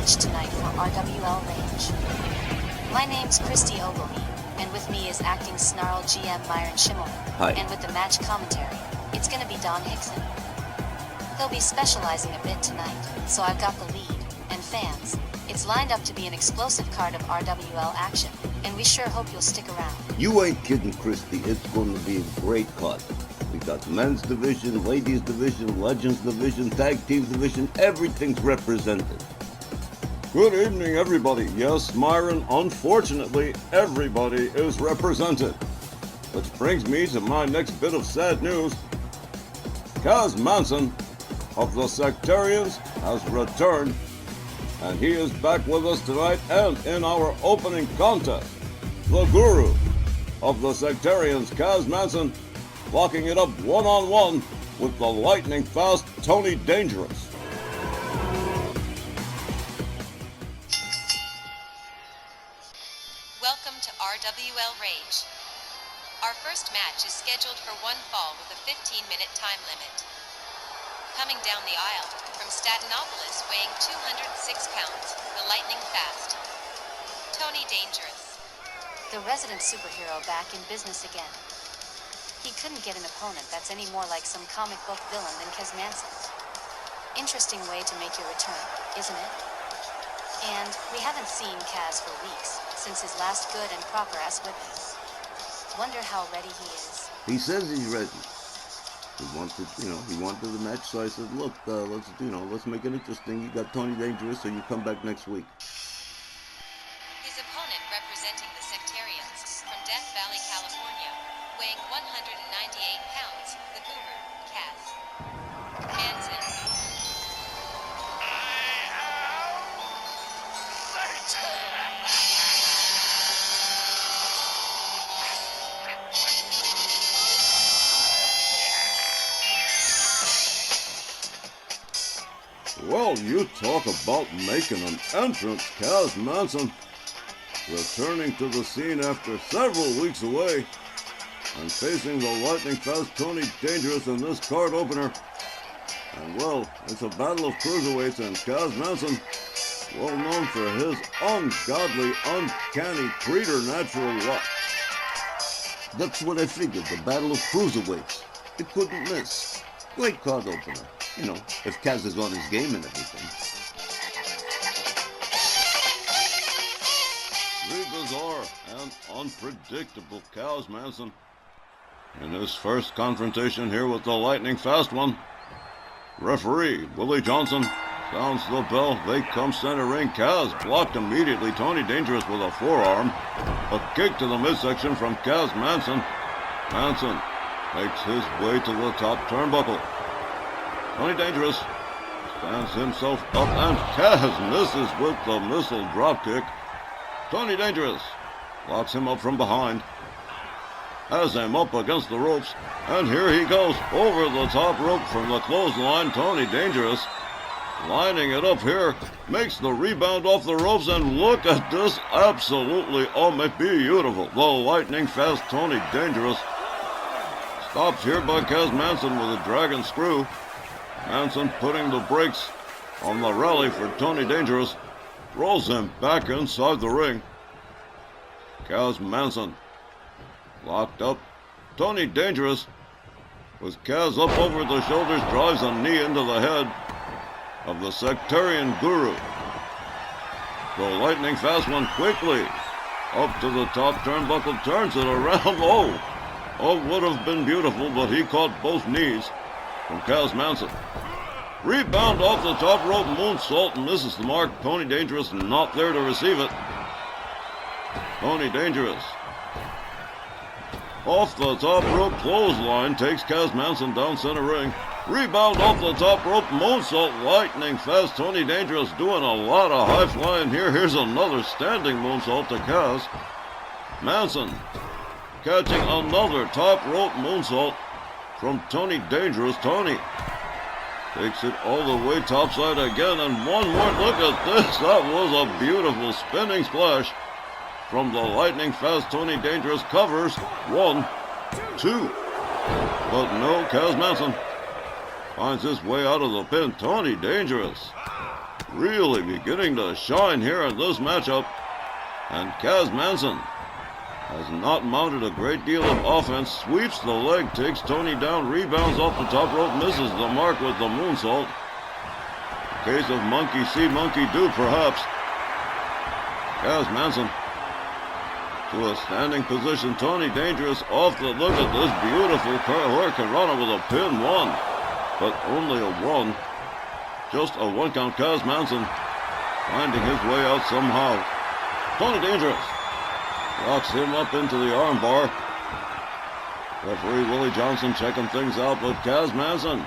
match tonight for RWL Range. My name's Christy Ogilvie, and with me is acting Snarl GM Myron Schimmel. Hi. And with the match commentary, it's gonna be Don Hickson. He'll be specializing a bit tonight, so I've got the lead. And fans, it's lined up to be an explosive card of RWL action, and we sure hope you'll stick around. You ain't kidding, Christy. It's going to be a great card. We got men's division, ladies division, legends division, tag team division, everything's represented. Good evening, everybody. Yes, Myron, unfortunately, everybody is represented. Which brings me to my next bit of sad news. Kaz Manson of the Sectarians has returned, and he is back with us tonight and in our opening contest. The Guru of the Sectarians, Kaz Manson, locking it up one-on-one with the lightning-fast Tony Dangerous. Welcome to RWL Rage. Our first match is scheduled for one fall with a 15-minute time limit. Coming down the aisle, from Statinopolis weighing 206 pounds, the lightning-fast Tony Dangerous. The resident superhero back in business again. He couldn't get an opponent that's any more like some comic book villain than Kaz Manson. Interesting way to make your return, isn't it? And we haven't seen Kaz for weeks, since his last good and proper ass whipping. Wonder how ready he is. He says he's ready. He wanted the match, so I said, look, let's make it interesting. You got Tony Dangerous, so you come back next week. His opponent representing the Sectarians from Death Valley, California, weighing 198 pounds, the Guru, Kaz Manson. Well, you talk about making an entrance, Kaz Manson, returning to the scene after several weeks away, and facing the lightning-fast Tony Dangerous in this card opener. And well, it's a battle of cruiserweights, and Kaz Manson, well known for his ungodly, uncanny, preternatural luck. That's what I figured, the battle of cruiserweights. It couldn't miss. Great card opener. If Kaz is on his game and everything. The bizarre and unpredictable Kaz Manson in his first confrontation here with the lightning-fast one. Referee Willie Johnson sounds the bell. They come center ring. Kaz blocked immediately. Tony Dangerous with a forearm. A kick to the midsection from Kaz Manson. Manson makes his way to the top turnbuckle. Tony Dangerous stands himself up, and Kaz misses with the missile dropkick. Tony Dangerous locks him up from behind, has him up against the ropes, and here he goes over the top rope from the clothesline. Tony Dangerous lining it up here, makes the rebound off the ropes, and look at this, absolutely beautiful. The lightning-fast Tony Dangerous stopped here by Kaz Manson with a dragon screw. Manson putting the brakes on the rally for Tony Dangerous, rolls him back inside the ring. Kaz Manson locked up. Tony Dangerous with Kaz up over the shoulders, drives a knee into the head of the Sectarian Guru. The lightning fast one quickly up to the top turnbuckle, turns it around. Oh, would have been beautiful, but he caught both knees from Kaz Manson. Rebound off the top rope, moonsault, misses the mark. Tony Dangerous not there to receive it. Tony Dangerous off the top rope, clothesline, takes Kaz Manson down center ring. Rebound off the top rope, moonsault, lightning fast. Tony Dangerous doing a lot of high flying here. Here's another standing moonsault to Kaz Manson, catching another top rope moonsault from Tony Dangerous. Tony takes it all the way topside again, and one more. Look at this. That was a beautiful spinning splash from the lightning fast Tony Dangerous. Covers 1, 2. But no, Kaz Manson finds his way out of the pin. Tony Dangerous really beginning to shine here in this matchup. And Kaz Manson has not mounted a great deal of offense. Sweeps the leg, takes Tony down, rebounds off the top rope, misses the mark with the moonsault. Case of monkey see, monkey do, perhaps. Kaz Manson to a standing position. Tony Dangerous off the look at this beautiful Hurricane Rana with a pin one, but only a one. Just a one count. Kaz Manson finding his way out somehow. Tony Dangerous locks him up into the armbar. Referee Willie Johnson checking things out, but Kaz Manson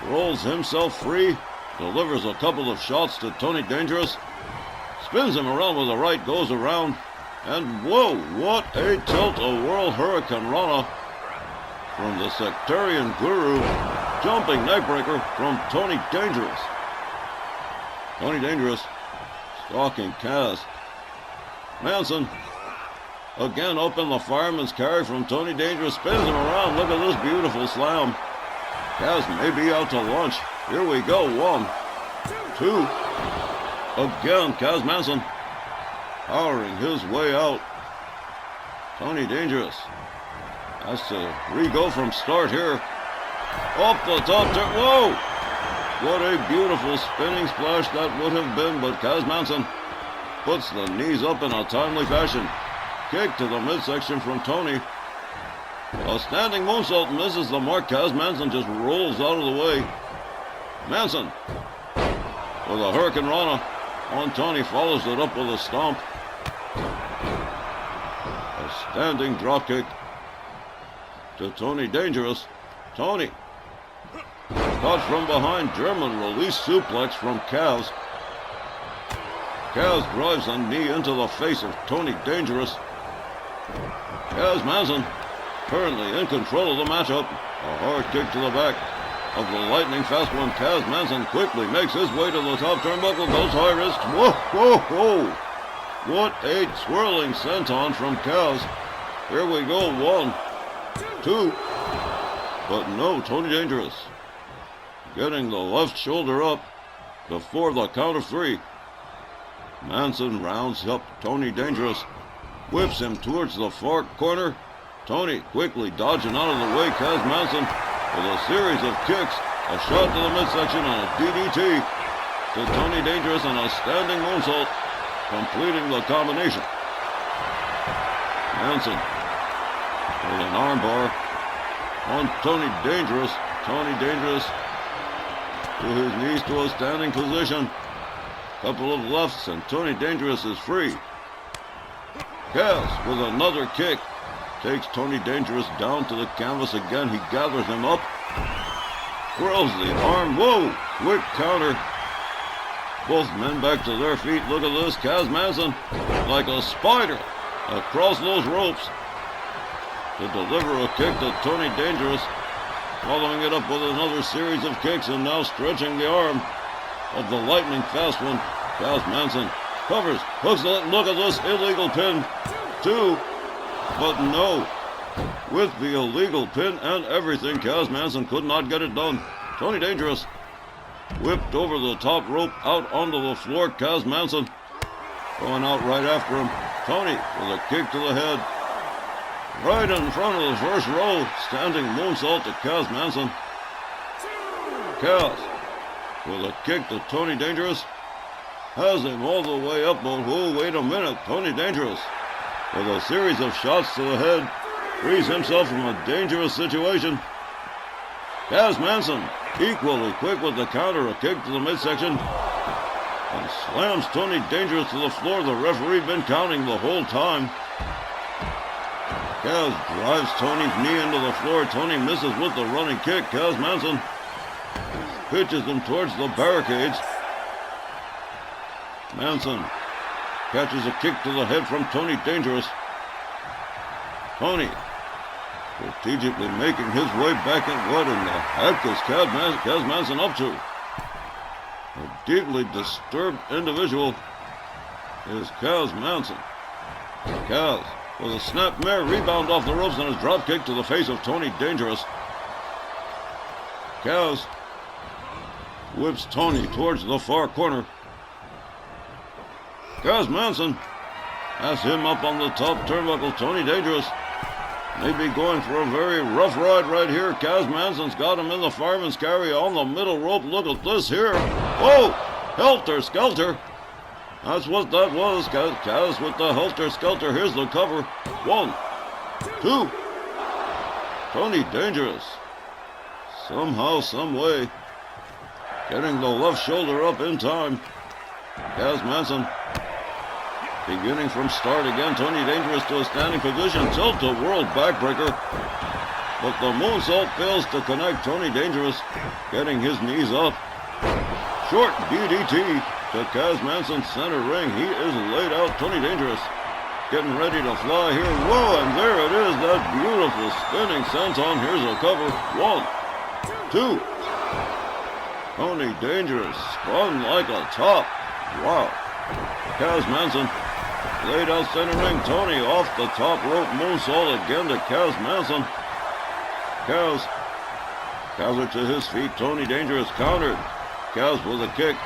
rolls himself free, delivers a couple of shots to Tony Dangerous, spins him around with a right, goes around, and whoa, what a tilt-a-whirl Hurricane Rana from the Sectarian Guru. Jumping neckbreaker from Tony Dangerous. Tony Dangerous stalking Kaz. Manson again up in the fireman's carry from Tony Dangerous. Spins him around. Look at this beautiful slam. Kaz may be out to lunch. Here we go. 1, 2. Again, Kaz Manson powering his way out. Tony Dangerous has to re-go from start here. Up the top turn. Whoa! What a beautiful spinning splash that would have been, but Kaz Manson puts the knees up in a timely fashion. Kick to the midsection from Tony. A standing moonsault misses the mark. Kaz Manson just rolls out of the way. Manson with a Hurricane Rana on Tony, follows it up with a stomp. A standing drop kick to Tony Dangerous. Tony caught from behind. German release suplex from Kaz. Kaz drives a knee into the face of Tony Dangerous. Kaz Manson currently in control of the matchup. A hard kick to the back of the lightning fast one. Kaz Manson quickly makes his way to the top turnbuckle, goes high risk. Whoa, whoa, whoa. What a swirling senton from Kaz. Here we go. 1, 2. But no, Tony Dangerous getting the left shoulder up before the count of 3. Manson rounds up Tony Dangerous, whips him towards the far corner. Tony quickly dodging out of the way. Kaz Manson with a series of kicks, a shot to the midsection and a DDT to Tony Dangerous and a standing moonsault, completing the combination. Manson with an armbar on Tony Dangerous. Tony Dangerous to his knees to a standing position. Couple of lefts and Tony Dangerous is free. Kaz with another kick takes Tony Dangerous down to the canvas again. He gathers him up, whirls the arm. Whoa! Quick counter. Both men back to their feet. Look at this. Kaz Manson like a spider across those ropes to deliver a kick to Tony Dangerous, following it up with another series of kicks and now stretching the arm of the lightning fast one. Kaz Manson covers, hooks the, look at this illegal pin. 2, but no. With the illegal pin and everything, Kaz Manson could not get it done. Tony Dangerous whipped over the top rope out onto the floor. Kaz Manson going out right after him. Tony with a kick to the head. Right in front of the first row, standing moonsault to Kaz Manson. Kaz with a kick to Tony Dangerous. Has him all the way up, but oh, wait a minute. Tony Dangerous with a series of shots to the head frees himself from a dangerous situation. Kaz Manson equally quick with the counter, a kick to the midsection, and slams Tony Dangerous to the floor. The referee been counting the whole time. Kaz drives Tony's knee into the floor. Tony misses with the running kick. Kaz Manson pitches him towards the barricades. Manson catches a kick to the head from Tony Dangerous. Tony strategically making his way back in. What in the heck is Kaz Manson up to? A deeply disturbed individual is Kaz Manson. Kaz with a snapmare rebound off the ropes and a drop kick to the face of Tony Dangerous. Kaz whips Tony towards the far corner. Kaz Manson has him up on the top turnbuckle. Tony Dangerous may be going for a very rough ride right here. Kaz Manson's got him in the fireman's carry on the middle rope. Look at this here. Oh, helter skelter. That's what that was. Kaz with the helter skelter. Here's the cover. 1, 2. Tony Dangerous, somehow, some way, getting the left shoulder up in time. Kaz Manson beginning from start again. Tony Dangerous to a standing position. Tilt-a-whirl backbreaker. But the moonsault fails to connect. Tony Dangerous getting his knees up. Short DDT to Kaz Manson center ring. He is laid out. Tony Dangerous getting ready to fly here. Whoa, and there it is. That beautiful spinning senton. Here's a cover. 1, 2. Tony Dangerous spun like a top. Wow. Kaz Manson laid out center ring. Tony off the top rope moonsault again to Kaz Manson. Kaz to his feet. Tony Dangerous countered. Kaz with a kick.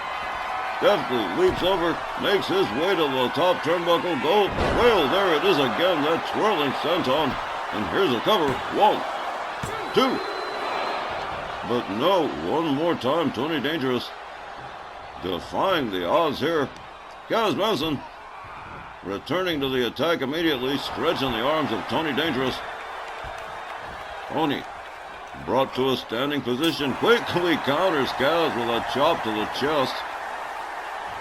Deftly leaps over, makes his way to the top turnbuckle. Go. Well, there it is again. That twirling senton. And here's a cover. 1, 2. But no, one more time. Tony Dangerous defying the odds here. Kaz Manson returning to the attack immediately, stretching the arms of Tony Dangerous. Tony brought to a standing position, quickly counters Kaz with a chop to the chest.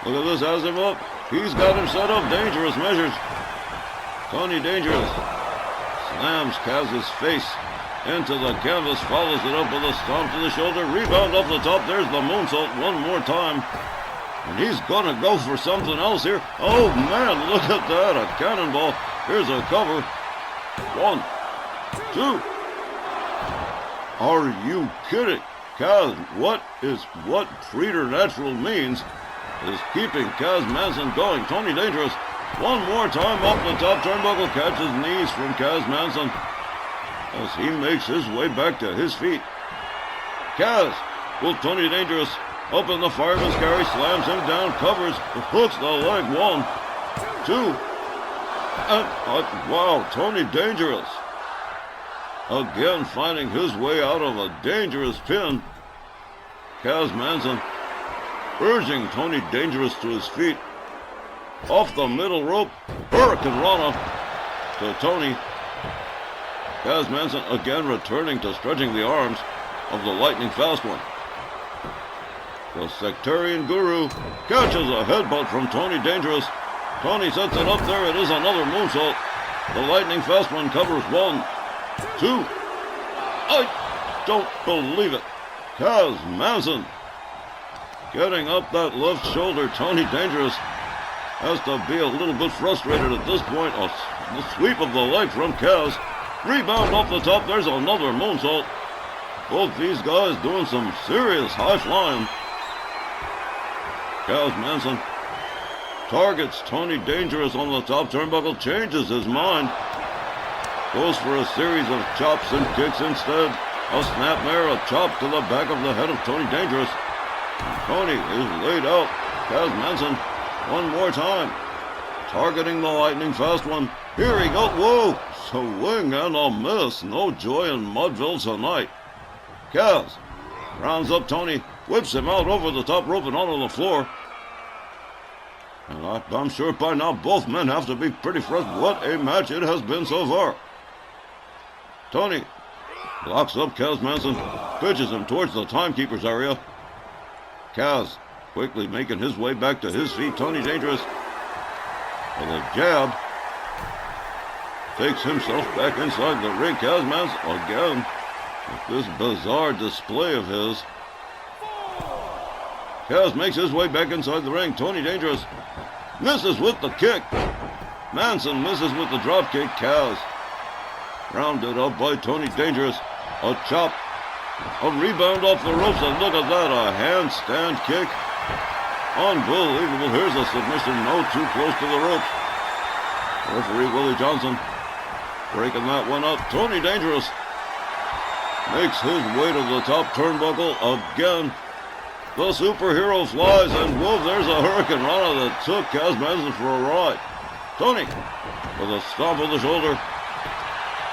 Look at this, has him up. He's got him set up. Dangerous measures. Tony Dangerous slams Kaz's face into the canvas, follows it up with a stomp to the shoulder. Rebound off the top. There's the moonsault one more time. And he's going to go for something else here. Oh, man, look at that. A cannonball. Here's a cover. 1, 2. Are you kidding? Kaz, what preternatural means is keeping Kaz Manson going. Tony Dangerous, one more time off the top turnbuckle. Catches knees from Kaz Manson as he makes his way back to his feet. Kaz will Tony Dangerous up in the fireman's carry, slams him down, covers, hooks the leg. 1, 2. Wow, Tony Dangerous again finding his way out of a dangerous pin. Kaz Manson urging Tony Dangerous to his feet. Off the middle rope, Hurricane Rana to Tony. Kaz Manson again returning to stretching the arms of the lightning fast one. The sectarian guru catches a headbutt from Tony Dangerous. Tony sets it up. There it is, another moonsault. The lightning fast one covers. 1, 2. I don't believe it. Kaz Manson getting up that left shoulder. Tony Dangerous has to be a little bit frustrated at this point. The sweep of the leg from Kaz. Rebound off the top. There's another moonsault. Both these guys doing some serious high flying. Kaz Manson targets Tony Dangerous on the top turnbuckle, changes his mind, goes for a series of chops and kicks instead. A snapmare, a chop to the back of the head of Tony Dangerous. Tony is laid out. Kaz Manson one more time, targeting the lightning fast one. Here he goes. Whoa! Swing and a miss. No joy in Mudville tonight. Kaz rounds up Tony, whips him out over the top rope and onto the floor. And I'm sure by now both men have to be pretty frustrated. What a match it has been so far. Tony locks up Kaz Manson, pitches him towards the timekeeper's area. Kaz quickly making his way back to his feet. Tony Dangerous with a jab takes himself back inside the ring. Kaz Manson again with this bizarre display of his. Kaz makes his way back inside the ring. Tony Dangerous misses with the kick. Manson misses with the drop kick. Kaz rounded up by Tony Dangerous. A chop. A rebound off the ropes. And look at that. A handstand kick. Unbelievable. Here's a submission. No, too close to the ropes. Referee Willie Johnson breaking that one up. Tony Dangerous makes his way to the top turnbuckle again. The superhero flies, and whoa, there's a Hurricane Rana that took Kaz Manson for a ride. Tony, with a stomp on the shoulder,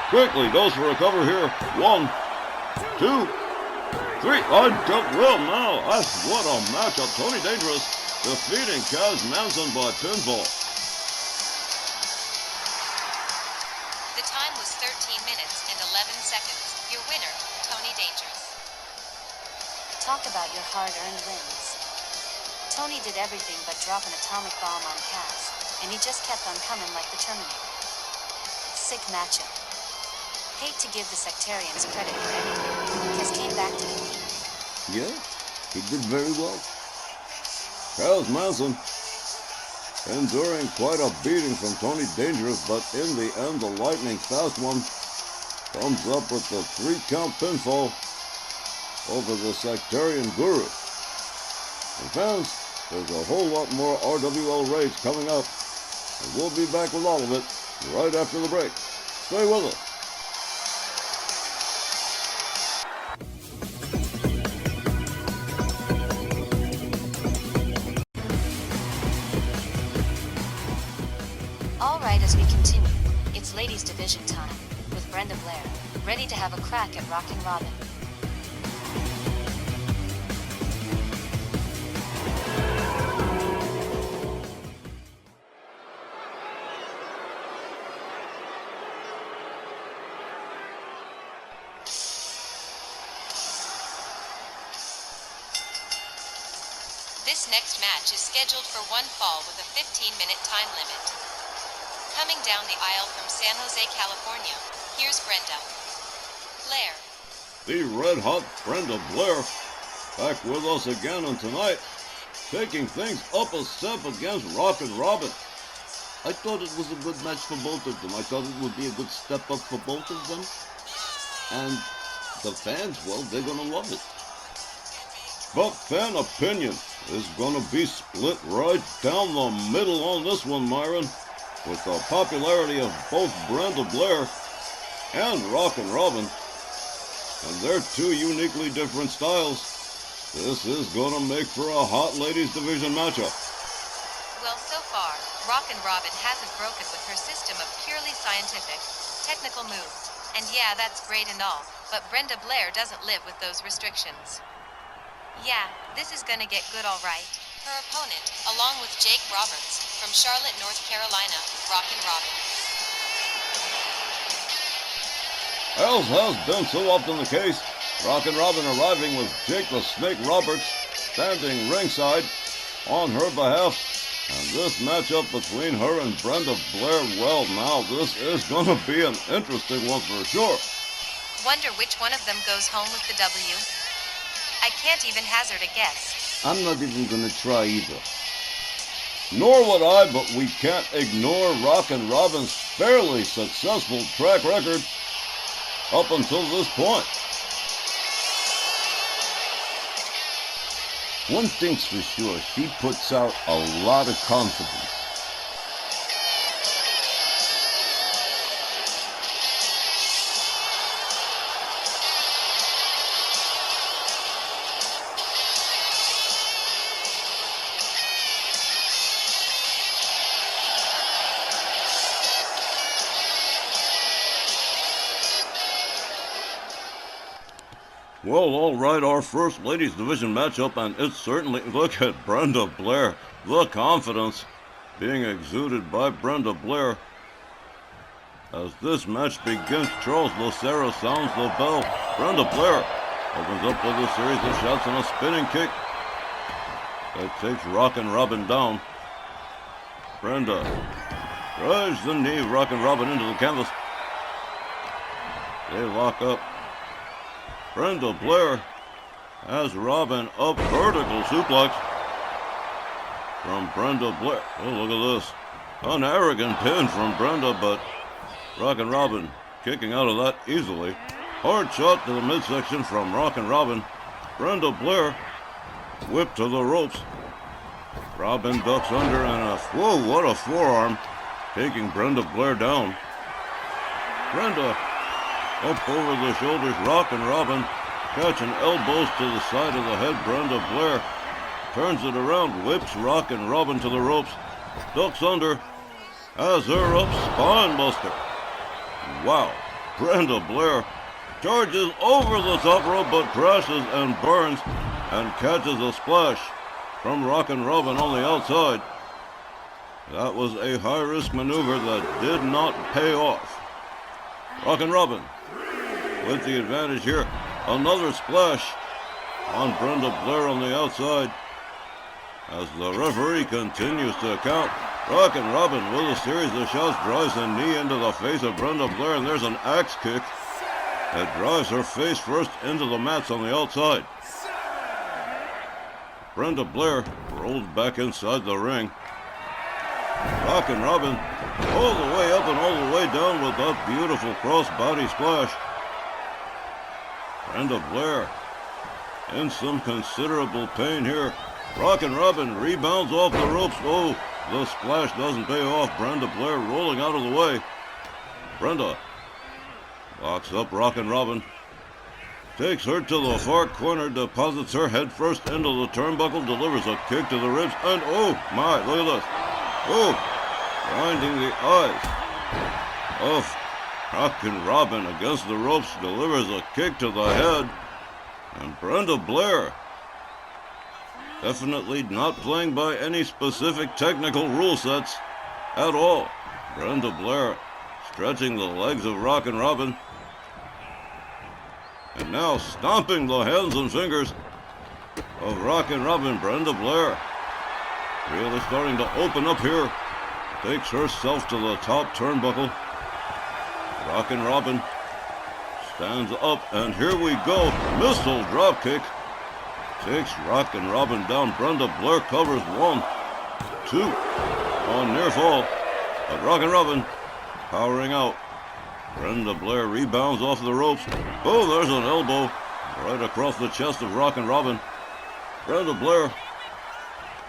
quickly goes for a cover here. 1, 2, 3. I took Will now. What a matchup. Tony Dangerous defeating Kaz Manson by pinfall. The time was 13 minutes and 11 seconds. Your winner, Tony Dangerous. Talk about your hard-earned wins. Tony did everything but drop an atomic bomb on Kaz, and he just kept on coming like the Terminator. Sick matchup. Hate to give the sectarians credit for everything. Kaz came back to compete. Yeah, he did very well. Kaz Manson enduring quite a beating from Tony Dangerous, but in the end, the lightning fast one comes up with the 3-count pinfall over the sectarian guru. And fans, there's a whole lot more RWL Rage coming up, and we'll be back with all of it right after the break. Stay with us. All right, as we continue, it's Ladies Division time, with Brenda Blair, ready to have a crack at Rockin' Robin. This next match is scheduled for one fall with a 15-minute time limit. Coming down the aisle from San Jose, California, here's Brenda Blair. The red-hot Brenda Blair back with us again, and tonight taking things up a step against Rockin' Robin. I thought it was a good match for both of them. I thought it would be a good step up for both of them. And the fans, well, they're going to love it. But fan opinion is going to be split right down the middle on this one, Myron, with the popularity of both Brenda Blair and Rockin' Robin, and their two uniquely different styles. This is going to make for a hot ladies division matchup. Well, so far, Rockin' Robin hasn't broken with her system of purely scientific, technical moves. And yeah, that's great and all, but Brenda Blair doesn't live with those restrictions. Yeah, this is gonna get good all right. Her opponent, along with Jake Roberts, from Charlotte, North Carolina, Rockin' Robin. As has been so often the case, Rockin' Robin arriving with Jake the Snake Roberts standing ringside on her behalf. And this matchup between her and Brenda Blair, well, now this is going to be an interesting one for sure. Wonder which one of them goes home with the W? I can't even hazard a guess. I'm not even going to try either. Nor would I, but we can't ignore Rockin' Robin's fairly successful track record up until this point. One thing's for sure, she puts out a lot of confidence. Well, all right, our first ladies division matchup, and it's certainly, look at Brenda Blair. The confidence being exuded by Brenda Blair. As this match begins, Charles Lucero sounds the bell. Brenda Blair opens up with a series of shots and a spinning kick that takes Rockin' Robin down. Brenda drives the knee, Rockin' Robin into the canvas. They lock up. Brenda Blair has Robin up, vertical suplex from Brenda Blair. Oh, look at this. An arrogant pin from Brenda, but Rockin' Robin kicking out of that easily. Hard shot to the midsection from Rockin' Robin. Brenda Blair whipped to the ropes. Robin ducks under and whoa, what a forearm, taking Brenda Blair down. Brenda up over the shoulders, Rockin' Robin catching elbows to the side of the head. Brenda Blair turns it around, whips Rockin' Robin to the ropes, ducks under, has her up, spine buster. Wow, Brenda Blair charges over the top rope but crashes and burns and catches a splash from Rockin' Robin on the outside. That was a high-risk maneuver that did not pay off. Rockin' Robin with the advantage here. Another splash on Brenda Blair on the outside as the referee continues to count. Rockin' Robin with a series of shots drives a knee into the face of Brenda Blair, and there's an axe kick that drives her face first into the mats on the outside. Brenda Blair rolls back inside the ring. Rockin' Robin all the way up and all the way down with that beautiful cross-body splash. Brenda Blair in some considerable pain here. Rockin' Robin rebounds off the ropes. Oh, the splash doesn't pay off. Brenda Blair rolling out of the way. Brenda locks up Rockin' Robin. Takes her to the far corner, deposits her head first into the turnbuckle, delivers a kick to the ribs, and oh my, look at this. Oh, grinding the eyes of Rockin' Robin against the ropes, delivers a kick to the head, and Brenda Blair definitely not playing by any specific technical rule sets at all. Brenda Blair stretching the legs of Rockin' Robin, and now stomping the hands and fingers of Rockin' Robin. Brenda Blair really starting to open up here. Takes herself to the top turnbuckle. Rockin' Robin stands up, and here we go. Missile dropkick takes Rockin' Robin down. Brenda Blair covers 1, 2 on near fall, but Rockin' Robin powering out. Brenda Blair rebounds off the ropes. Oh, there's an elbow right across the chest of Rockin' Robin. Brenda Blair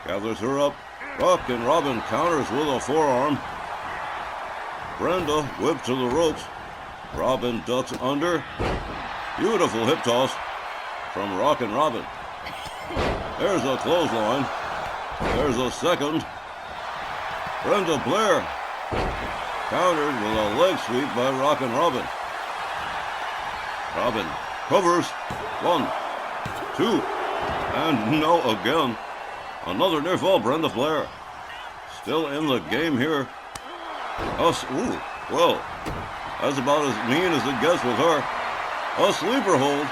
gathers her up. Rockin' Robin counters with a forearm. Brenda whipped to the ropes. Robin ducks under. Beautiful hip toss from Rockin' Robin. There's a clothesline. There's a second. Brenda Blair countered with a leg sweep by Rockin' Robin. Robin covers. 1, 2, and no again. Another near fall. Brenda Blair still in the game here. Well, that's about as mean as it gets with her. A sleeper hold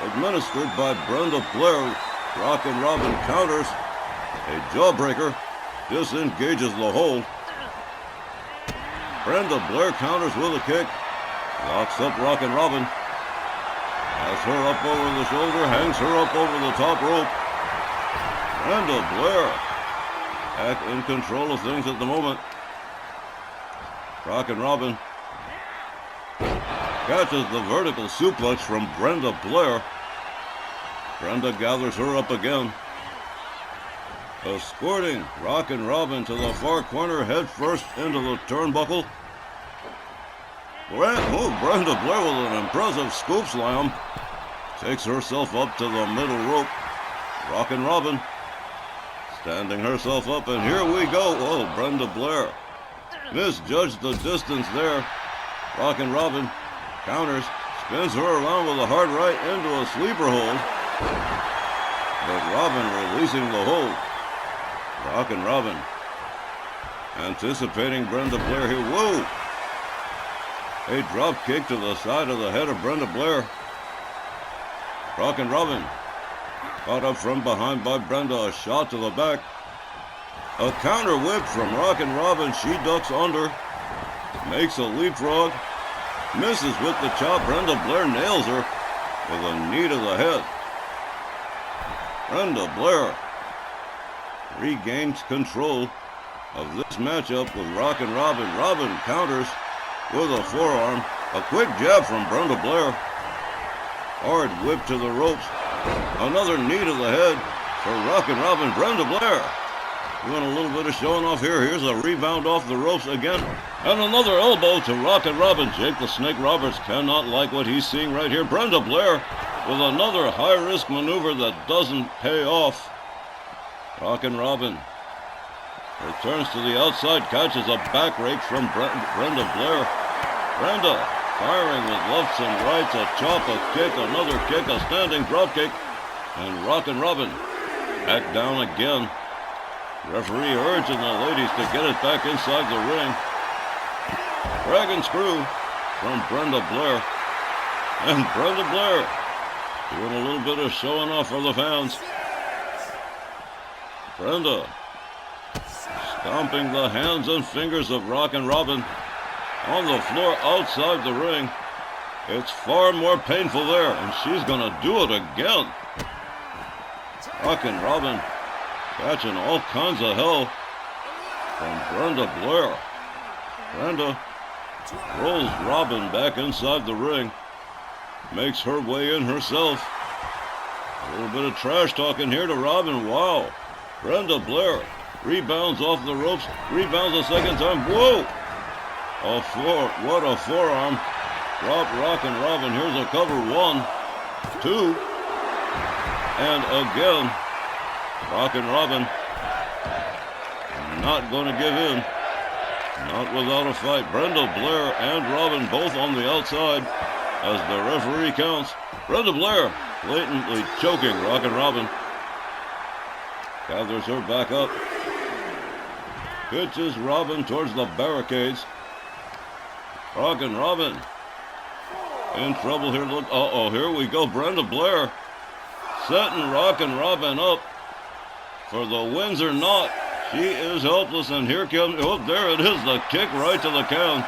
administered by Brenda Blair. Rockin' Robin counters. A jawbreaker disengages the hold. Brenda Blair counters with a kick. Locks up Rockin' Robin. Has her up over the shoulder. Hangs her up over the top rope. Brenda Blair back in control of things at the moment. Rockin' Robin catches the vertical suplex from Brenda Blair. Brenda gathers her up again. Escorting Rockin' Robin to the far corner, head first into the turnbuckle. Brenda Blair with an impressive scoop slam. Takes herself up to the middle rope. Rockin' Robin standing herself up, and here we go. Oh, Brenda Blair misjudged the distance there. Rockin' Robin counters, spins her around with a hard right into a sleeper hold. But Robin releasing the hold. Rockin' Robin anticipating Brenda Blair here. Whoa! A drop kick to the side of the head of Brenda Blair. Rockin' Robin caught up from behind by Brenda. A shot to the back. A counter whip from Rockin' Robin. She ducks under. Makes a leapfrog. Misses with the chop. Brenda Blair nails her with a knee to the head. Brenda Blair regains control of this matchup with Rockin' Robin. Robin counters with a forearm. A quick jab from Brenda Blair. Hard whip to the ropes. Another knee to the head for Rockin' Robin. Brenda Blair doing a little bit of showing off here. Here's a rebound off the ropes again. And another elbow to Rockin' Robin. Jake the Snake Roberts cannot like what he's seeing right here. Brenda Blair with another high-risk maneuver that doesn't pay off. Rockin' Robin returns to the outside, catches a back rake from Brenda Blair. Brenda firing with lefts and rights, a chop, a kick, another kick, a standing drop kick, and Rockin' Robin back down again. Referee urging the ladies to get it back inside the ring. Dragon screw from Brenda Blair. And Brenda Blair doing a little bit of showing off for the fans. Brenda stomping the hands and fingers of Rockin' Robin on the floor outside the ring. It's far more painful there, and she's going to do it again. Rockin' Robin catching all kinds of hell from Brenda Blair. Brenda rolls Robin back inside the ring. Makes her way in herself. A little bit of trash talking here to Robin. Wow. Brenda Blair rebounds off the ropes. Rebounds a second time. Whoa! What a forearm. Drop Rockin' Robin. Here's a cover. 1, 2. And again, Rockin' Robin not going to give in. Not without a fight. Brenda Blair and Robin both on the outside as the referee counts. Brenda Blair blatantly choking Rockin' Robin. Gathers her back up. Pitches Robin towards the barricades. Rockin' Robin in trouble here. Look, here we go. Brenda Blair setting Rockin' Robin up for the wins or not. She is helpless, and here comes, there it is, the kick right to the count.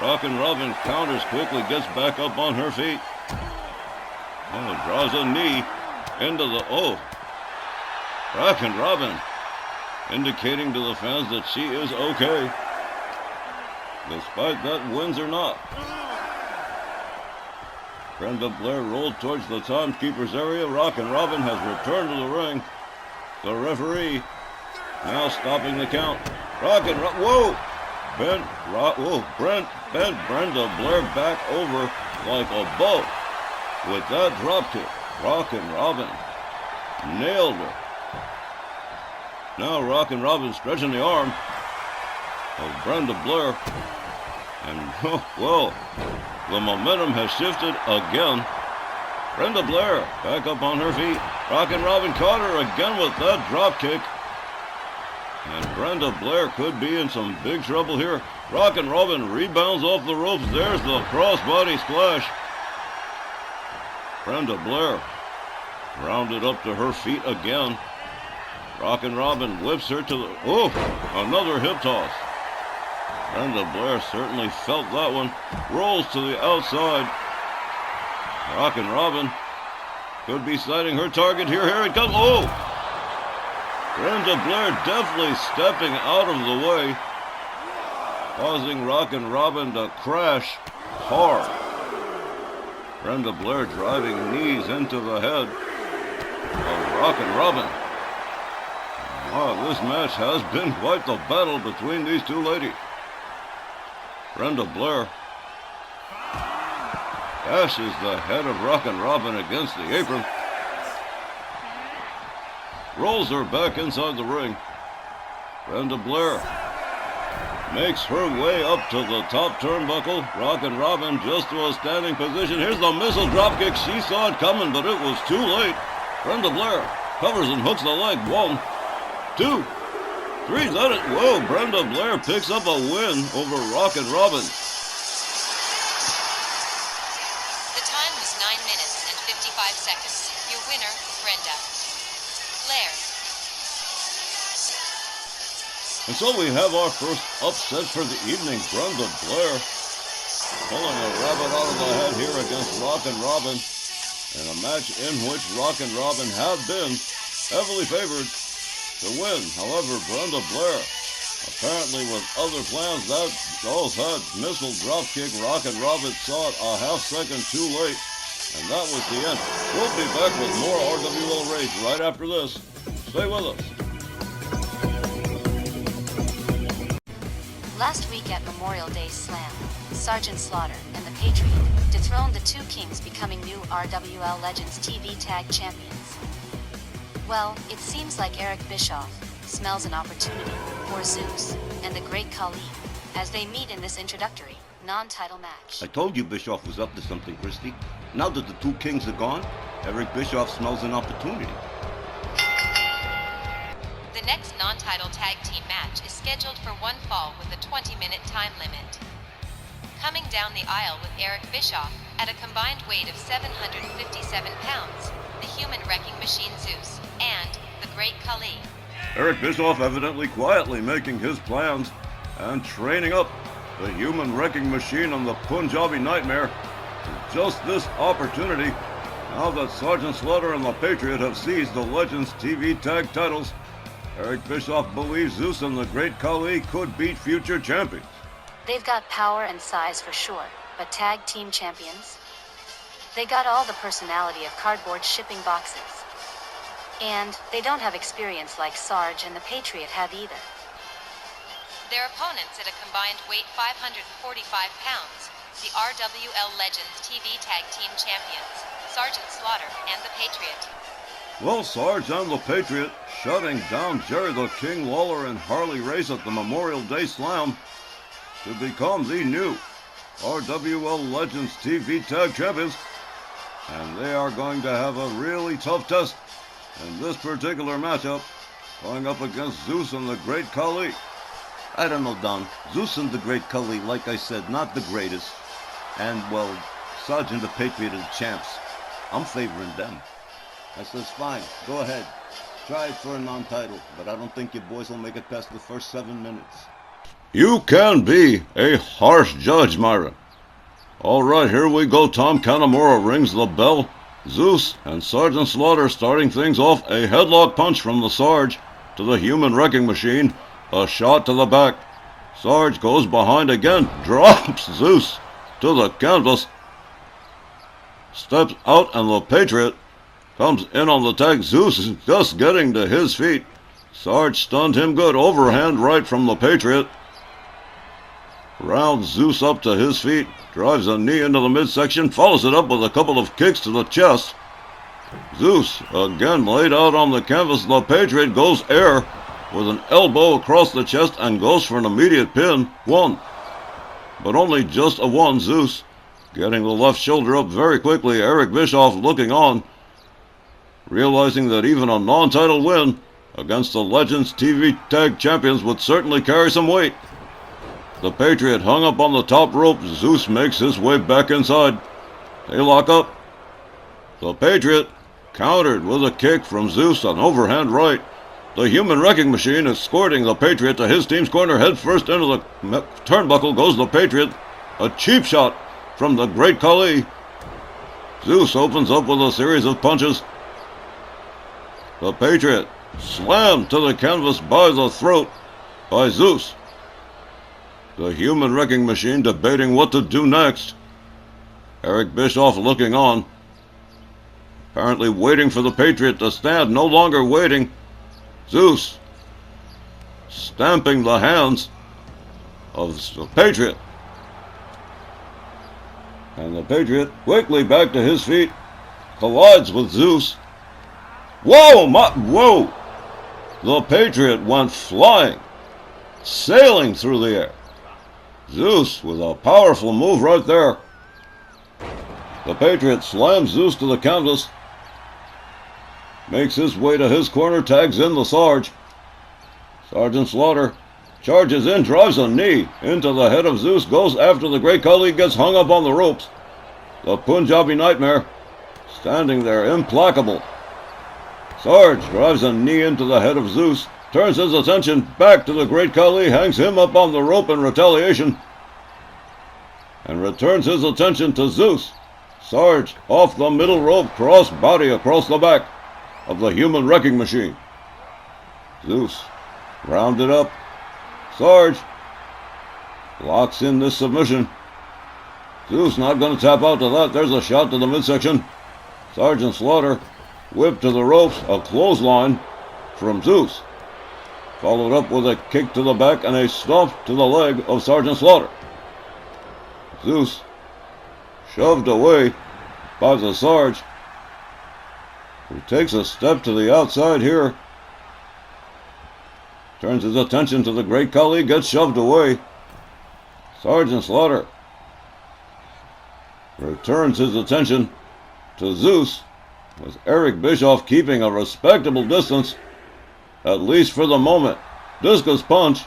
Rockin' Robin counters quickly, gets back up on her feet. Draws a knee into the, Rockin' Robin indicating to the fans that she is okay, despite that wins or not. Brenda Blair rolled towards the timekeeper's area. Rockin' Robin has returned to the ring. The referee now stopping the count. Bent Brenda Blair back over like a boat with that drop kick. Rockin' Robin nailed her. Now Rockin' Robin stretching the arm of Brenda Blair. And, the momentum has shifted again. Brenda Blair back up on her feet. Rockin' Robin caught her again with that drop kick. And Brenda Blair could be in some big trouble here. Rockin' Robin rebounds off the ropes. There's the crossbody splash. Brenda Blair rounded up to her feet again. Rockin' Robin whips her to the... another hip toss. Brenda Blair certainly felt that one. Rolls to the outside. Rockin' Robin could be sighting her target here. Here it comes. Brenda Blair definitely stepping out of the way, causing Rockin' Robin to crash hard. Brenda Blair driving knees into the head of Rockin' Robin. This match has been quite the battle between these two ladies. Brenda Blair dashes the head of Rockin' Robin against the apron. Rolls her back inside the ring. Brenda Blair makes her way up to the top turnbuckle. Rockin' Robin just to a standing position. Here's the missile dropkick. She saw it coming, but it was too late. Brenda Blair covers and hooks the leg. 1, 2, 3. Let it. Brenda Blair picks up a win over Rockin' Robin. The time was 9 minutes and 55 seconds. Your winner, Brenda Blair. And so we have our first upset for the evening. Brenda Blair pulling a rabbit out of the hat here against Rockin' Robin in a match in which Rockin' Robin have been heavily favored to win. However, Brenda Blair, apparently with other plans, that missile drop kick, Rockin' Robin saw it a half second too late, and that was the end. We'll be back with more RWL Rage right after this. Stay with us. Last week at Memorial Day Slam, Sergeant Slaughter and the Patriot dethroned the two Kings, becoming new RWL Legends TV Tag Champions. Well, it seems like Eric Bischoff smells an opportunity for Zeus and the Great Khali as they meet in this introductory, non-title match. I told you Bischoff was up to something, Christy. Now that the two kings are gone, Eric Bischoff smells an opportunity. The next non-title tag team match is scheduled for one fall with a 20-minute time limit. Coming down the aisle with Eric Bischoff at a combined weight of 757 pounds, the human wrecking machine Zeus and the Great Khali. Eric Bischoff evidently quietly making his plans and training up the human wrecking machine on the Punjabi Nightmare for just this opportunity. Now that Sergeant Slaughter and the Patriot have seized the Legends TV tag titles, Eric Bischoff believes Zeus and the Great Khali could beat future champions. They've got power and size for sure, but tag team champions? They got all the personality of cardboard shipping boxes. And they don't have experience like Sarge and the Patriot have either. Their opponents at a combined weight 545 pounds, the RWL Legends TV Tag Team Champions, Sergeant Slaughter and the Patriot. Well, Sarge and the Patriot shutting down Jerry the King Lawler and Harley Race at the Memorial Day Slam to become the new RWL Legends TV Tag Champions. And they are going to have a really tough test in this particular matchup, going up against Zeus and the Great Khali. I don't know, Don. Zeus and the Great Khali, like I said, not the greatest. And, well, Sarge and the Patriot are the champs. I'm favoring them. I says, fine, go ahead. Try it for a non-title, but I don't think your boys will make it past the first 7 minutes. You can be a harsh judge, Myra. All right, here we go. Tom Kanamura rings the bell. Zeus and Sergeant Slaughter starting things off. A headlock punch from the Sarge to the human wrecking machine. A shot to the back. Sarge goes behind again. Drops Zeus to the canvas. Steps out and the Patriot comes in on the tag. Zeus is just getting to his feet. Sarge stunned him good. Overhand right from the Patriot. Rounds Zeus up to his feet. Drives a knee into the midsection. Follows it up with a couple of kicks to the chest. Zeus again laid out on the canvas. The Patriot goes air with an elbow across the chest and goes for an immediate pin. One. But only just a one. Zeus getting the left shoulder up very quickly. Eric Bischoff looking on, realizing that even a non-title win against the Legends TV Tag Champions would certainly carry some weight. The Patriot hung up on the top rope. Zeus makes his way back inside. They lock up. The Patriot countered with a kick from Zeus, an overhand right. The human wrecking machine escorting the Patriot to his team's corner. Head first into the turnbuckle goes the Patriot. A cheap shot from the Great Khali. Zeus opens up with a series of punches. The Patriot slammed to the canvas by the throat by Zeus. The human wrecking machine debating what to do next. Eric Bischoff looking on, apparently waiting for the Patriot to stand, no longer waiting. Zeus stamping the hands of the Patriot. And the Patriot quickly back to his feet, collides with Zeus. Whoa! Whoa! The Patriot went flying, sailing through the air. Zeus with a powerful move right there. The Patriot slams Zeus to the canvas, makes his way to his corner, tags in the Sarge. Sergeant Slaughter charges in, drives a knee into the head of Zeus, goes after the Great Khali, gets hung up on the ropes. The Punjabi Nightmare standing there implacable. Sarge drives a knee into the head of Zeus, turns his attention back to the Great Khali, hangs him up on the rope in retaliation, and returns his attention to Zeus. Sarge off the middle rope, cross body across the back of the human wrecking machine. Zeus rounded up. Sarge locks in this submission. Zeus not going to tap out to that. There's a shot to the midsection. Sergeant Slaughter whipped to the ropes, a clothesline from Zeus, followed up with a kick to the back and a stomp to the leg of Sergeant Slaughter. Zeus shoved away by the Sarge. He takes a step to the outside here. Turns his attention to the Great Khali, gets shoved away. Sergeant Slaughter returns his attention to Zeus, with Eric Bischoff keeping a respectable distance, at least for the moment. Discus punch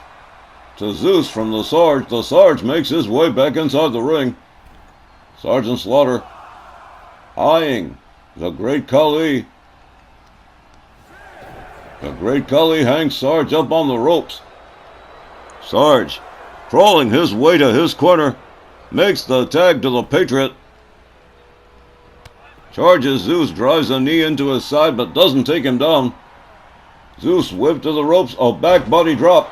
to Zeus from the Sarge. The Sarge makes his way back inside the ring. Sergeant Slaughter eyeing the Great Khali. The Great Khali hangs Sarge up on the ropes. Sarge, crawling his way to his corner, makes the tag to the Patriot. Charges Zeus, drives a knee into his side, but doesn't take him down. Zeus whipped to the ropes, a back body drop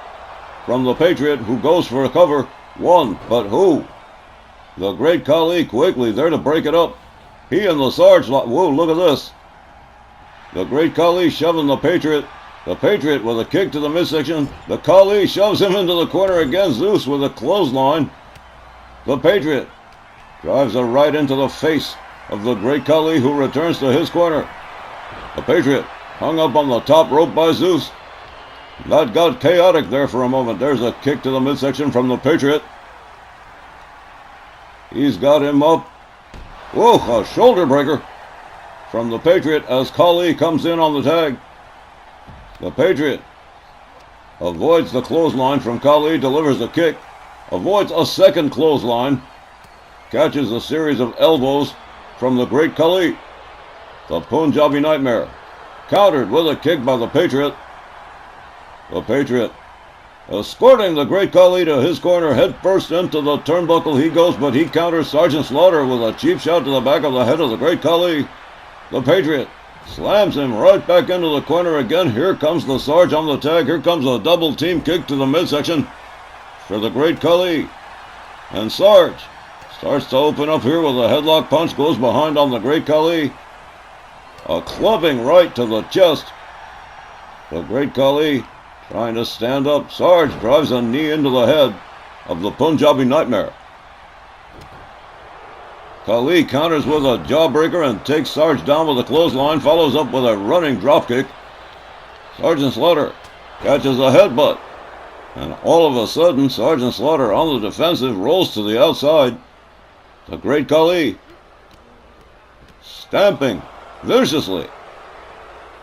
from the Patriot, who goes for a cover. One, but who? The Great Khali quickly there to break it up. He and the Sarge, whoa, look at this. The Great Khali shoving the Patriot. The Patriot with a kick to the midsection. The Khali shoves him into the corner again. Zeus with a clothesline. The Patriot drives a right into the face of the Great Khali, who returns to his corner. The Patriot hung up on the top rope by Zeus. That got chaotic there for a moment. There's a kick to the midsection from the Patriot. He's got him up. Whoa, a shoulder breaker from the Patriot as Khali comes in on the tag. The Patriot avoids the clothesline from Khali, delivers a kick, avoids a second clothesline, catches a series of elbows from the Great Khali. The Punjabi Nightmare countered with a kick by the Patriot. The Patriot escorting the Great Khali to his corner, head first into the turnbuckle he goes, but he counters Sergeant Slaughter with a cheap shot to the back of the head of the Great Khali. The Patriot slams him right back into the corner again. Here comes the Sarge on the tag. Here comes a double team kick to the midsection for the Great Khali. And Sarge starts to open up here with a headlock punch, goes behind on the Great Khali. A clubbing right to the chest. The Great Khali trying to stand up. Sarge drives a knee into the head of the Punjabi Nightmare. Khali counters with a jawbreaker and takes Sarge down with a clothesline, follows up with a running dropkick. Sergeant Slaughter catches a headbutt, and all of a sudden, Sergeant Slaughter on the defensive rolls to the outside. The Great Khali stamping viciously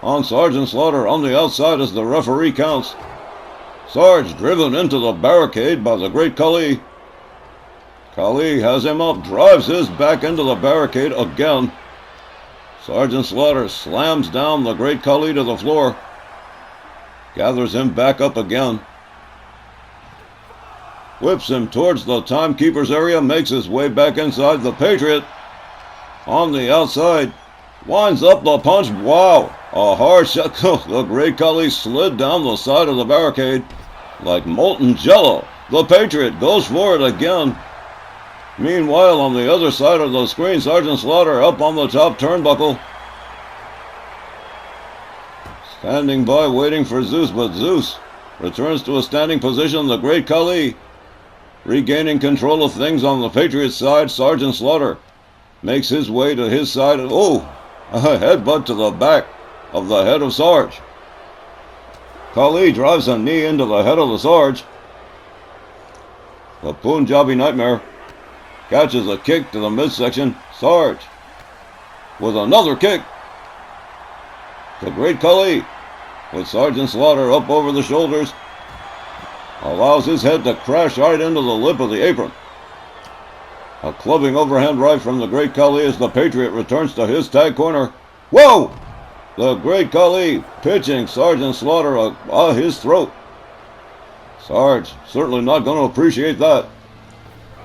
on Sergeant Slaughter on the outside as the referee counts. Sarge driven into the barricade by the Great Khali. Khali has him up, drives his back into the barricade again. Sergeant Slaughter slams down the Great Khali to the floor, gathers him back up again, whips him towards the timekeeper's area, makes his way back inside. The Patriot on the outside winds up the punch. Wow, a hard shot. The Great Khali slid down the side of the barricade like molten jello. The Patriot goes for it again. Meanwhile, on the other side of the screen, Sergeant Slaughter up on the top turnbuckle, standing by waiting for Zeus, but Zeus returns to a standing position. The Great Khali regaining control of things on the Patriot's side. Sergeant Slaughter makes his way to his side. Oh, a headbutt to the back of the head of Sarge. Khali drives a knee into the head of the Sarge. The Punjabi Nightmare catches a kick to the midsection. Sarge with another kick. The Great Khali, with Sergeant Slaughter up over the shoulders, allows his head to crash right into the lip of the apron. A clubbing overhand right from the Great Khali as the Patriot returns to his tag corner. Whoa! The Great Khali pitching Sergeant Slaughter his throat. Sarge certainly not going to appreciate that.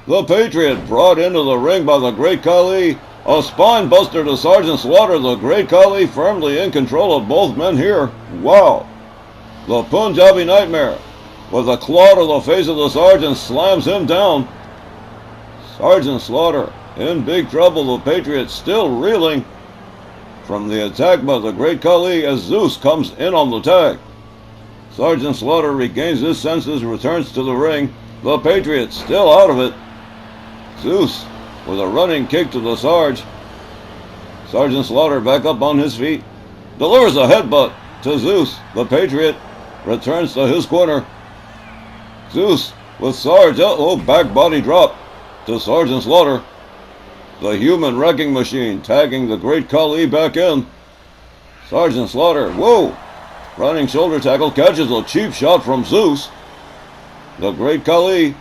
The Patriot brought into the ring by the Great Khali. A spine buster to Sergeant Slaughter. The Great Khali firmly in control of both men here. Wow. The Punjabi Nightmare with a claw to the face of the Sergeant slams him down. Sergeant Slaughter in big trouble. The Patriot still reeling from the attack by the Great Khali as Zeus comes in on the tag. Sergeant Slaughter regains his senses, returns to the ring. The Patriot still out of it. Zeus with a running kick to the Sarge. Sergeant Slaughter back up on his feet. delivers a headbutt to Zeus. The Patriot returns to his corner. Zeus with Sarge. Back body drop to Sergeant Slaughter. The human wrecking machine tagging the Great Khali back in. Sergeant Slaughter, whoa! Running shoulder tackle, catches a cheap shot from Zeus. The Great Khali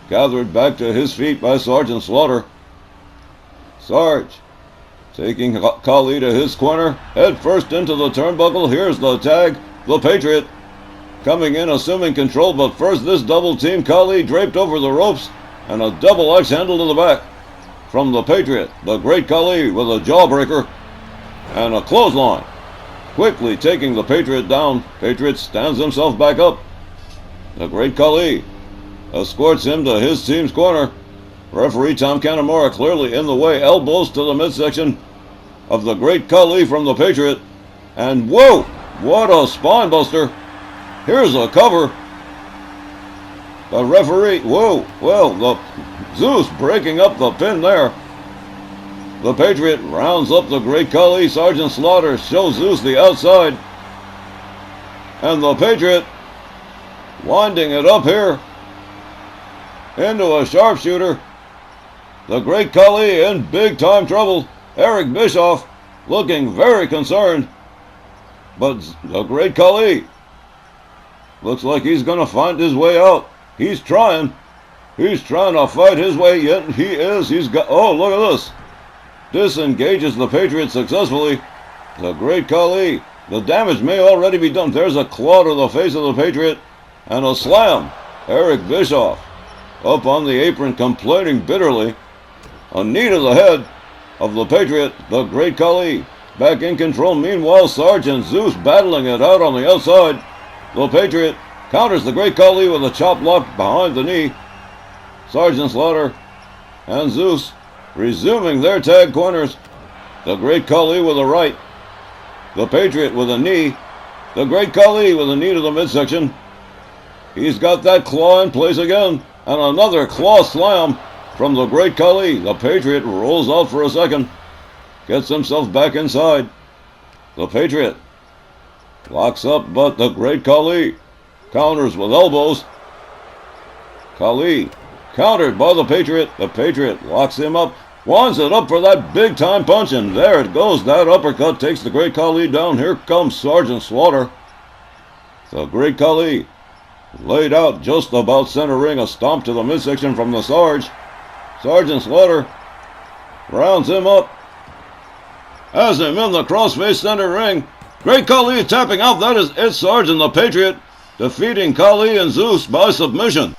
gathered back to his feet by Sergeant Slaughter. Sarge taking Khali to his corner, head first into the turnbuckle. Here's the tag. The Patriot coming in, assuming control, but first this double team. Khali draped over the ropes, and a double axe handle to the back from the Patriot. The Great Khali with a jawbreaker and a clothesline. Quickly taking the Patriot down. Patriot stands himself back up. The Great Khali escorts him to his team's corner. Referee Tom Canamora clearly in the way. Elbows to the midsection of the Great Khali from the Patriot. And whoa! What a spine buster. Here's a cover. The referee, whoa, well, the Zeus breaking up the pin there. The Patriot rounds up the Great Khali. Sergeant Slaughter shows Zeus the outside. And the Patriot winding it up here into a sharpshooter. The Great Khali in big time trouble. Eric Bischoff looking very concerned. But the Great Khali looks like he's going to find his way out. He's trying. He's trying to fight his way, yet he is. He's got, oh, look at this. Disengages the Patriot successfully. The Great Khali. The damage may already be done. There's a claw to the face of the Patriot. And a slam. Eric Bischoff up on the apron complaining bitterly. A knee to the head of the Patriot. The Great Khali back in control. Meanwhile, Sergeant Zeus battling it out on the outside. The Patriot counters the Great Khali with a chop block behind the knee. Sergeant Slaughter and Zeus resuming their tag corners. The Great Khali with a right. The Patriot with a knee. The Great Khali with a knee to the midsection. He's got that claw in place again. And another claw slam from the Great Khali. The Patriot rolls out for a second. Gets himself back inside. The Patriot locks up, but the Great Khali counters with elbows. Khali countered by the Patriot. The Patriot locks him up. Winds it up for that big time punch, and there it goes. That uppercut takes the Great Khali down. Here comes Sergeant Slaughter. The Great Khali laid out just about center ring. A stomp to the midsection from the Sarge. Sergeant Slaughter rounds him up. Has him in the crossface center ring. Great Khali tapping out. That is it. Sarge and the Patriot defeating Khali and Zeus by submission.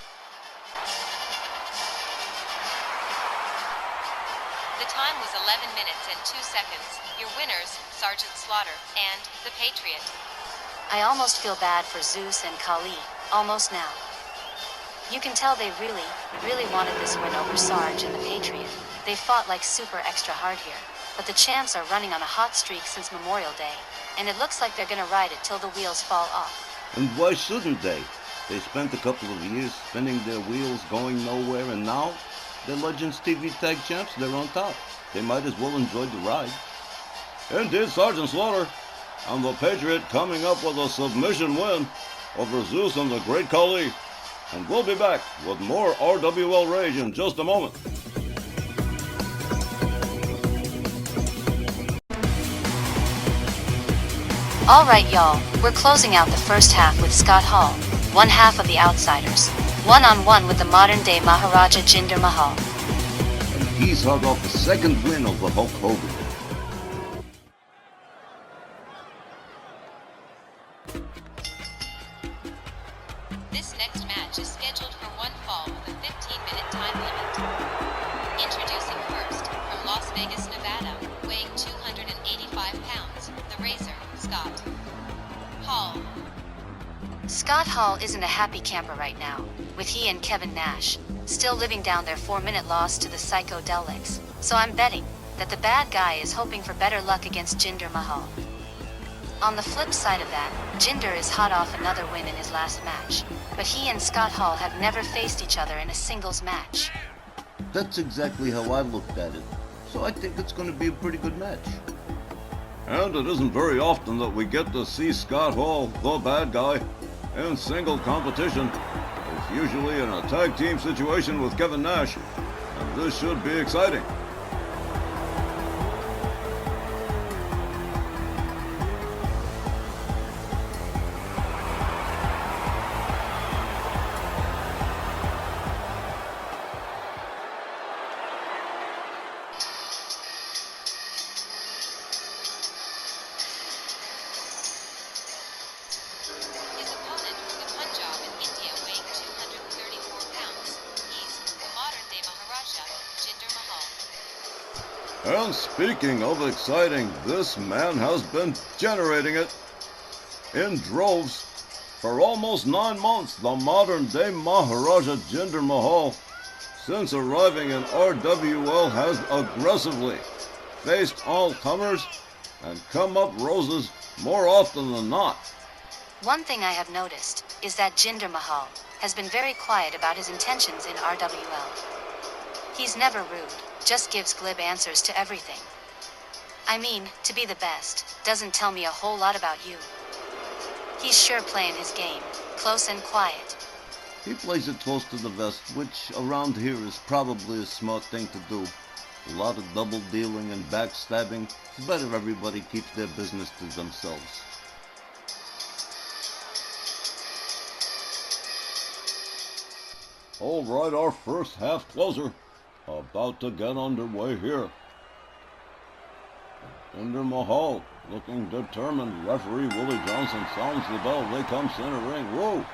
The time was 11 minutes and 2 seconds. Your winners, Sergeant Slaughter and the Patriot. I almost feel bad for Zeus and Khali, almost now. You can tell they really wanted this win over Sarge and the Patriot. They fought like super extra hard here, but the champs are running on a hot streak since Memorial Day, and it looks like they're gonna ride it till the wheels fall off. And why shouldn't they? They spent a couple of years spinning their wheels going nowhere, and now the Legends TV Tag Champs, they're on top. They might as well enjoy the ride. Indeed, Sergeant Slaughter and the Patriot coming up with a submission win over Zeus and the Great Khali. And we'll be back with more RWL Rage in just a moment. Alright y'all, we're closing out the first half with Scott Hall, one half of the Outsiders, one-on-one with the modern-day Maharaja Jinder Mahal. And he's hard off the second win over Hulk Hogan. This next match is scheduled for one fall with a 15-minute time limit. Introducing first, from Las Vegas, Nevada, weighing 285 pounds, the Razor, Scott Hall. Scott Hall isn't a happy camper right now, with he and Kevin Nash still living down their 4-minute loss to the Psychodelics, so I'm betting that the bad guy is hoping for better luck against Jinder Mahal. On the flip side of that, Jinder is hot off another win in his last match, but he and Scott Hall have never faced each other in a singles match. That's exactly how I looked at it. So I think it's going to be a pretty good match. And it isn't very often that we get to see Scott Hall, the bad guy, in single competition. It's usually in a tag team situation with Kevin Nash, and this should be exciting. His opponent from the Punjab in India weighing 234 pounds. He's the modern-day Maharaja, Jinder Mahal. And speaking of exciting, this man has been generating it in droves for almost 9 months. The modern-day Maharaja Jinder Mahal, since arriving in RWL, has aggressively faced all comers and come up roses more often than not. One thing I have noticed is that Jinder Mahal has been very quiet about his intentions in RWL. He's never rude, just gives glib answers to everything. I mean, to be the best doesn't tell me a whole lot about you. He's sure playing his game, close and quiet. He plays it close to the vest, which around here is probably a smart thing to do. A lot of double dealing and backstabbing. It's better everybody keeps their business to themselves. All right, our first half closer about to get underway here. Jinder Mahal looking determined. Referee Willie Johnson sounds the bell. They come center ring. Whoa!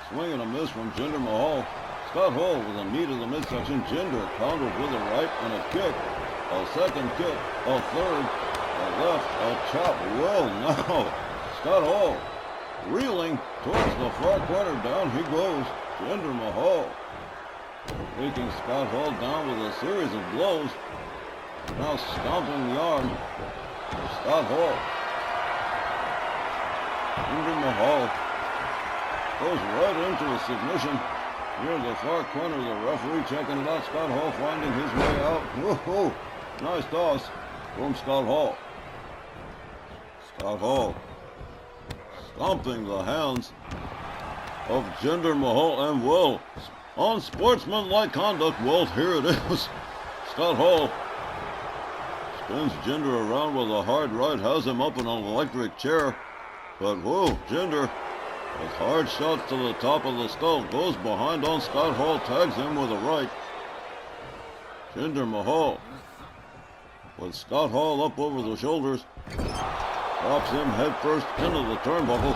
Swing and a miss from Jinder Mahal. Scott Hall with a knee to the midsection. Jinder countered with a right and a kick. A second kick. A third. A left. A chop. Well, now Scott Hall reeling towards the far corner. Down he goes. Jinder Mahal taking Scott Hall down with a series of blows. Now stomping the arm. Scott Hall. Jinder Mahal goes right into a submission near the far corner. The referee checking it out. Scott Hall finding his way out. Whoa, nice toss from Scott Hall. Scott Hall stomping the hands of Jinder Mahal, and well, unsportsmanlike conduct. Well, here it is. Scott Hall spins Jinder around with a hard right, has him up in an electric chair. But whoa, Jinder with hard shots to the top of the skull, goes behind on Scott Hall, tags him with a right. Jinder Mahal with Scott Hall up over the shoulders, drops him head first into the turnbuckle,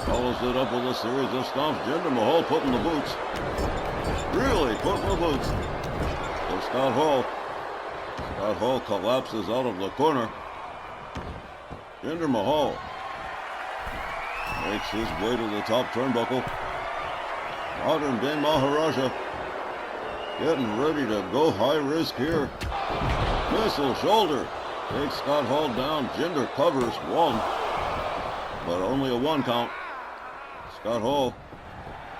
follows it up with a series of stomps. Jinder Mahal putting the boots, really putting the boots for Scott Hall. Scott Hall collapses out of the corner. Jinder Mahal makes his way to the top turnbuckle. Modern day Maharaja getting ready to go high risk here. Missile shoulder takes Scott Hall down. Jinder covers one, but only a 1 count. Scott Hall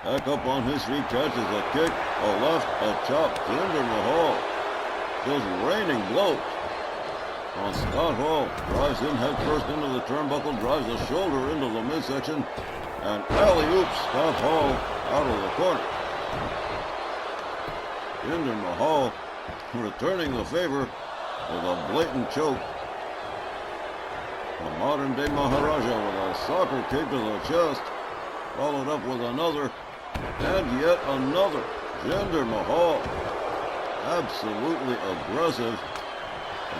back up on his feet, catches a kick, a left, a chop. Jinder Mahal just raining blows on Scott Hall. Drives him head first into the turnbuckle, drives a shoulder into the midsection, and alley-oops Scott Hall out of the corner. Jinder Mahal returning the favor with a blatant choke. The modern day Maharaja with a soccer kick to the chest, followed up with another, and yet another. Jinder Mahal absolutely aggressive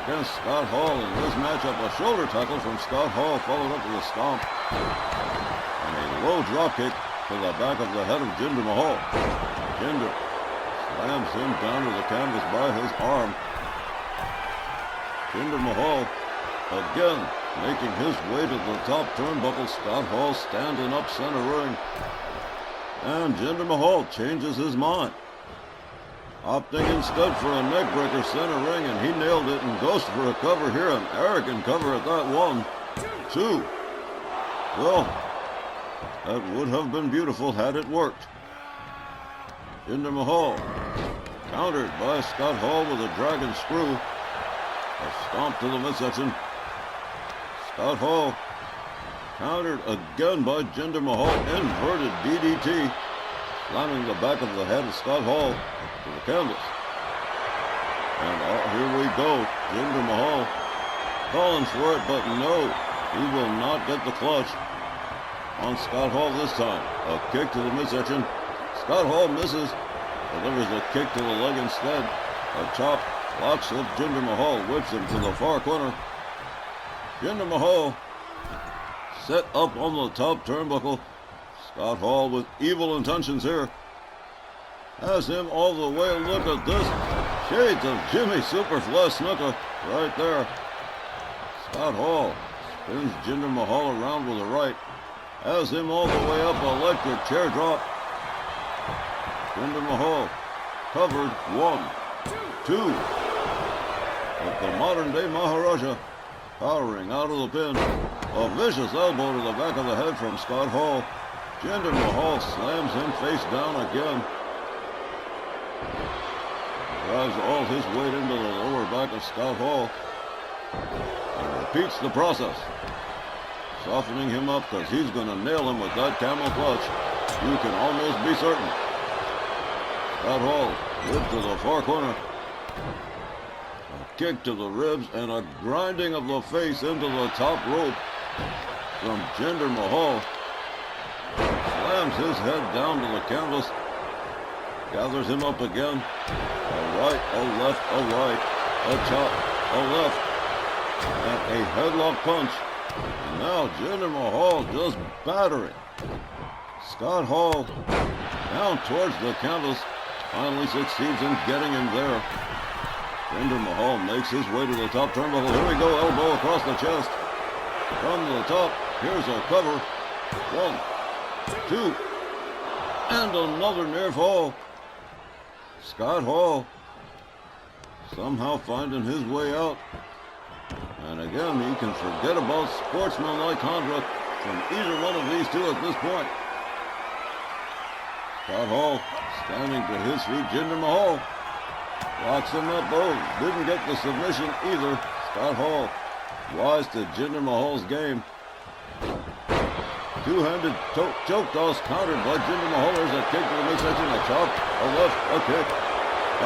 against Scott Hall in this matchup. A shoulder tackle from Scott Hall, followed up with a stomp, and a low drop kick to the back of the head of Jinder Mahal. Jinder slams him down to the canvas by his arm. Jinder Mahal again making his way to the top turnbuckle. Scott Hall standing up center ring, and Jinder Mahal changes his mind, opting instead for a neck breaker center ring, and he nailed it and goes for a cover here, an arrogant cover at that. 1, 2. Well, that would have been beautiful had it worked. Jinder Mahal countered by Scott Hall with a dragon screw. A stomp to the midsection. Scott Hall countered again by Jinder Mahal. Inverted DDT. Slamming the back of the head of Scott Hall to the canvas. And here we go. Jinder Mahal calling for it, but no. He will not get the clutch on Scott Hall this time. A kick to the midsection. Scott Hall misses. Delivers a kick to the leg instead. A chop locks up Jinder Mahal. Whips him to the far corner. Jinder Mahal set up on the top turnbuckle. Scott Hall with evil intentions here. Has him all the way. Look at this. Shades of Jimmy Superfly Snuka right there. Scott Hall spins Jinder Mahal around with a right. Has him all the way up. Electric chair drop. Jinder Mahal covered. 1, 2. But the modern day Maharaja powering out of the pin. A vicious elbow to the back of the head from Scott Hall. Jinder Mahal slams him face down again. Drives all his weight into the lower back of Scott Hall. And repeats the process. Softening him up because he's going to nail him with that camel clutch. You can almost be certain. Scott Hall whipped to the far corner. A kick to the ribs and a grinding of the face into the top rope from Jinder Mahal. Slams his head down to the canvas. Gathers him up again. A right, a left, a right. A chop, a left. And a headlock punch. And now Jinder Mahal just battering. Scott Hall down towards the canvas. Finally succeeds in getting him there. Jinder Mahal makes his way to the top turnbuckle. Here we go, elbow across the chest. From the top, here's a cover. 1, 2, and another near fall. Scott Hall somehow finding his way out. And again, he can forget about sportsmanlike conduct from either one of these two at this point. Scott Hall standing to his feet. Jinder Mahal locks him up. Oh, didn't get the submission either. Scott Hall wise to Jinder Mahal's game. Two-handed choke toss countered by Jinder Mahal. There's a kick to the midsection, a chop, a left, a kick,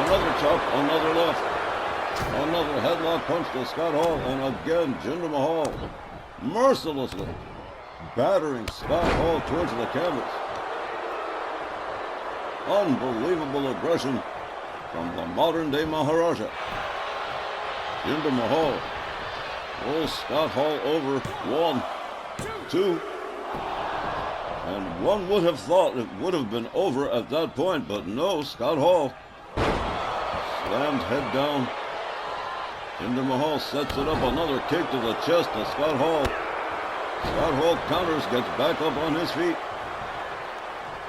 another chop, another left, another headlock punch to Scott Hall, and again Jinder Mahal mercilessly battering Scott Hall towards the canvas. Unbelievable aggression from the modern day Maharaja. Jinder Mahal rolls Scott Hall over. 1, 2. And one would have thought it would have been over at that point, but no, Scott Hall slammed head down. Jinder Mahal sets it up, another kick to the chest to Scott Hall. Scott Hall counters, gets back up on his feet.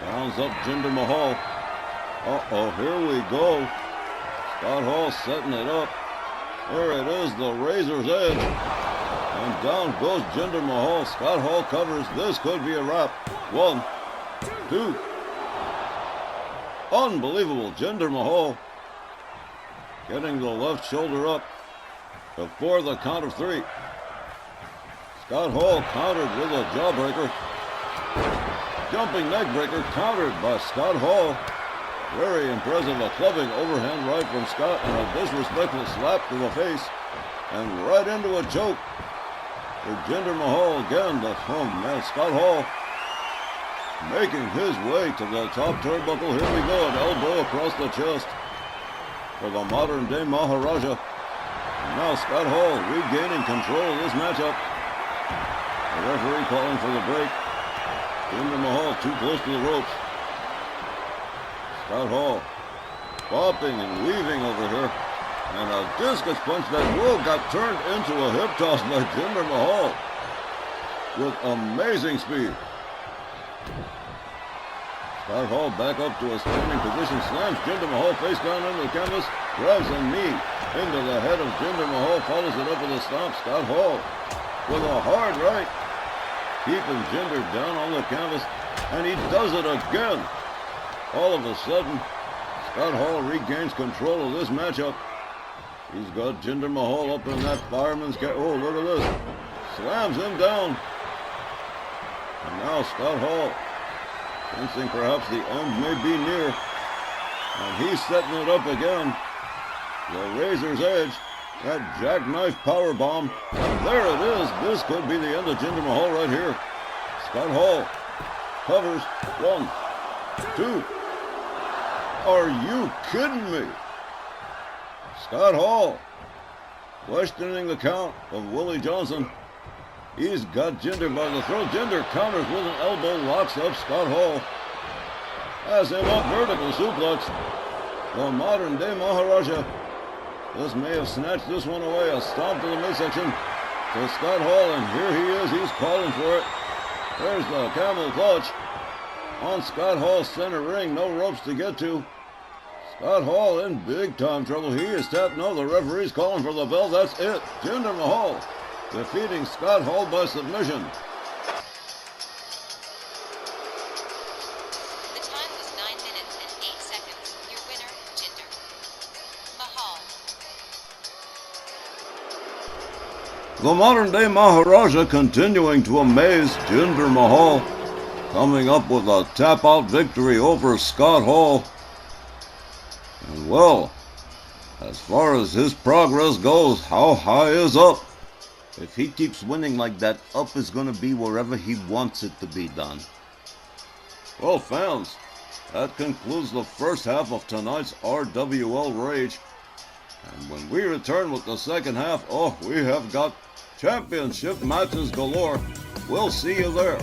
Rounds up Jinder Mahal. Uh-oh, here we go. Scott Hall setting it up. There it is, the razor's edge. And down goes Jinder Mahal. Scott Hall covers. This could be a wrap. 1, 2. Unbelievable. Jinder Mahal getting the left shoulder up before the count of 3. Scott Hall countered with a jawbreaker. Jumping neckbreaker countered by Scott Hall. Very impressive. A clubbing overhand right from Scott and a disrespectful slap to the face. And right into a choke for Jinder Mahal again. Oh man, Scott Hall making his way to the top turnbuckle. Here we go, an elbow across the chest for the modern day Maharaja. And now Scott Hall regaining control of this matchup. The referee calling for the break. Jinder Mahal too close to the ropes. Scott Hall bopping and weaving over here. And a discus punch that got turned into a hip toss by Jinder Mahal with amazing speed. Scott Hall back up to a standing position, slams Jinder Mahal face down into the canvas, drives a knee into the head of Jinder Mahal, follows it up with a stomp. Scott Hall with a hard right, keeping Jinder down on the canvas, and he does it again. All of a sudden, Scott Hall regains control of this matchup. He's got Jinder Mahal up in that fireman's carry. Oh, look at this. slams him down. And now Scott Hall, sensing perhaps the end may be near, and he's setting it up again. The razor's edge, that jackknife power bomb. And there it is. This could be the end of Jinder Mahal right here. Scott Hall covers. 1, 2. Are you kidding me? Scott Hall questioning the count of Willie Johnson. He's got Jinder by the throat. Jinder counters with an elbow, locks up Scott Hall. Has him up, vertical suplex. The modern day Maharaja. This may have snatched this one away. A stomp to the midsection to Scott Hall, and here he is. He's calling for it. There's the camel clutch on Scott Hall's center ring. No ropes to get to. Scott Hall in big time trouble. He is tapped. No, the referee's calling for the bell. That's it. Jinder Mahal defeating Scott Hall by submission. The time was 9 minutes and 8 seconds. Your winner, Jinder Mahal. The modern day Maharaja continuing to amaze Jinder Mahal, coming up with a tap out victory over Scott Hall. And well, as far as his progress goes, how high is up? If he keeps winning like that, up is going to be wherever he wants it to be done. Well, fans, that concludes the first half of tonight's RWL Rage. And when we return with the second half, we have got championship matches galore. We'll see you there.